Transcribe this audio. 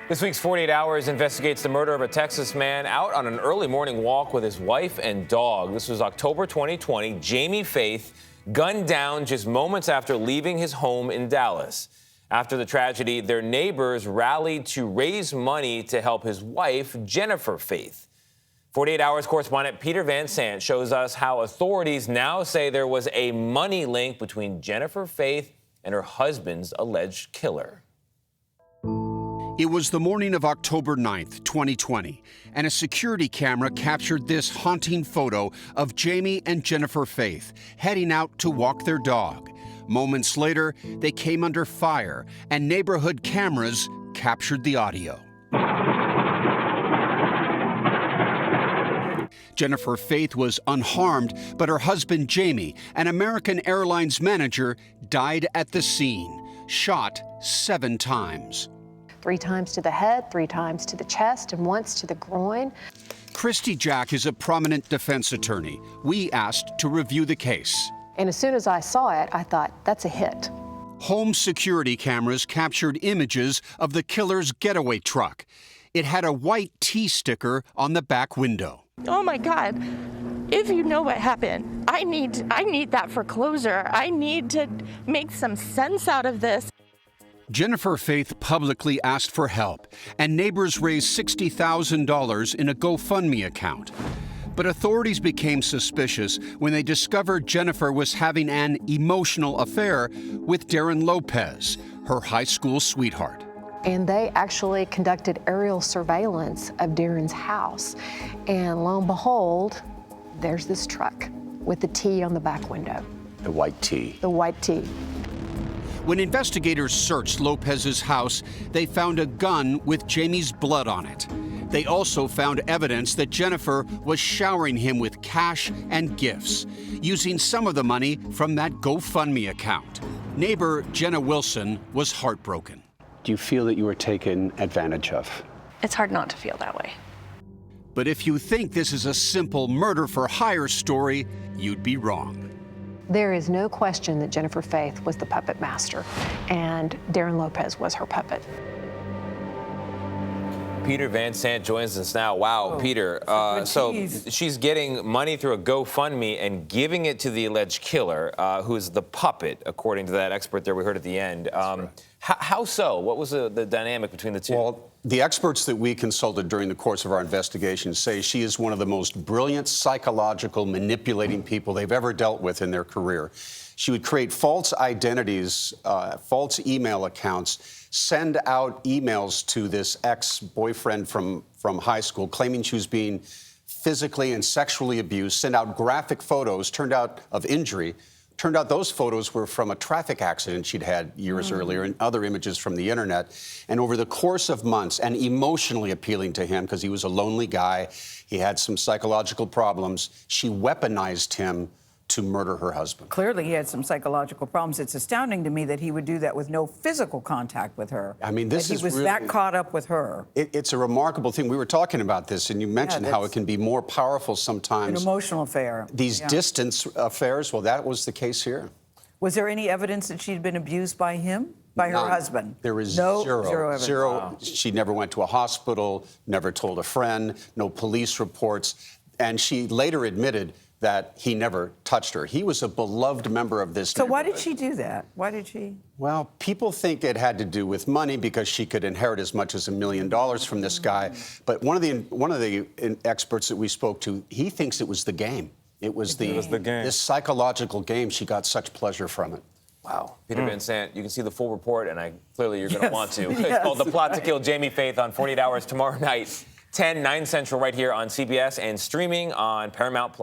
This week's 48 Hours investigates the murder of a Texas man out on an early morning walk with his wife and dog. This was October 2020. Jamie Faith gunned down just moments after leaving his home in Dallas. After the tragedy, their neighbors rallied to raise money to help his wife, Jennifer Faith. 48 Hours correspondent Peter Van Sant shows us how authorities now say there was a money link between Jennifer Faith and her husband's alleged killer. It was the morning of October 9th, 2020, and a security camera captured this haunting photo of Jamie and Jennifer Faith heading out to walk their dog. Moments later, they came under fire, and neighborhood cameras captured the audio. Jennifer Faith was unharmed, but her husband, Jamie, an American Airlines manager, died at the scene, shot 7 times. 3 times to the head, 3 times to the chest, and once to the groin. Christy Jack is a prominent defense attorney. We asked to review the case. And as soon as I saw it, I thought, that's a hit. Home security cameras captured images of the killer's getaway truck. It had a white T sticker on the back window. Oh my God, if you know what happened, I need that for closure. I need to make some sense out of this. Jennifer Faith publicly asked for help, and neighbors raised $60,000 in a GoFundMe account. But authorities became suspicious when they discovered Jennifer was having an emotional affair with Darren Lopez, her high school sweetheart. And they actually conducted aerial surveillance of Darren's house. And lo and behold, there's this truck with the T on the back window. The white T. The white T. When investigators searched Lopez's house, they found a gun with Jamie's blood on it. They also found evidence that Jennifer was showering him with cash and gifts, using some of the money from that GoFundMe account. Neighbor Jenna Wilson was heartbroken. Do you feel that you were taken advantage of? It's hard not to feel that way. But if you think this is a simple murder-for-hire story, you'd be wrong. There is no question that Jennifer Faith was the puppet master, and Darren Lopez was her puppet. Peter Van Sant joins us now. Wow, Peter. So she's getting money through a GoFundMe and giving it to the alleged killer, who is the puppet, according to that expert there we heard at the end. How so? What was the dynamic between the two? Well, the experts that we consulted during the course of our investigation say she is one of the most brilliant, psychological, manipulating people they've ever dealt with in their career. She would create false identities, false email accounts, send out emails to this ex-boyfriend from high school claiming she was being physically and sexually abused, send out graphic photos, turned out of injury. Turned out those photos were from a traffic accident she'd had years earlier and other images from the internet. And over the course of months, and emotionally appealing to him because he was a lonely guy, he had some psychological problems, she weaponized him to murder her husband. Clearly he had some psychological problems. It's astounding to me that he would do that with no physical contact with her. I mean, this that is he was really, that caught up with her. It's a remarkable thing. We were talking about this, and you mentioned how it can be more powerful sometimes. An emotional affair. These distance affairs, well, that was the case here. Was there any evidence that she'd been abused by him? By her husband? There is no, zero evidence. Wow. She never went to a hospital, never told a friend, no police reports. And she later admitted that he never touched her. He was a beloved member of this neighborhood. So why did she do that? Why did she? Well, people think it had to do with money because she could inherit as much as $1 million from this guy. But one of the experts that we spoke to, he thinks it was the game. It was the game. This psychological game. She got such pleasure from it. Wow. Peter Van Sant, you can see the full report, and clearly you're going to want to. It's called The Plot to Kill Jamie Faith on 48 Hours tomorrow night, 9 Central, right here on CBS and streaming on Paramount+.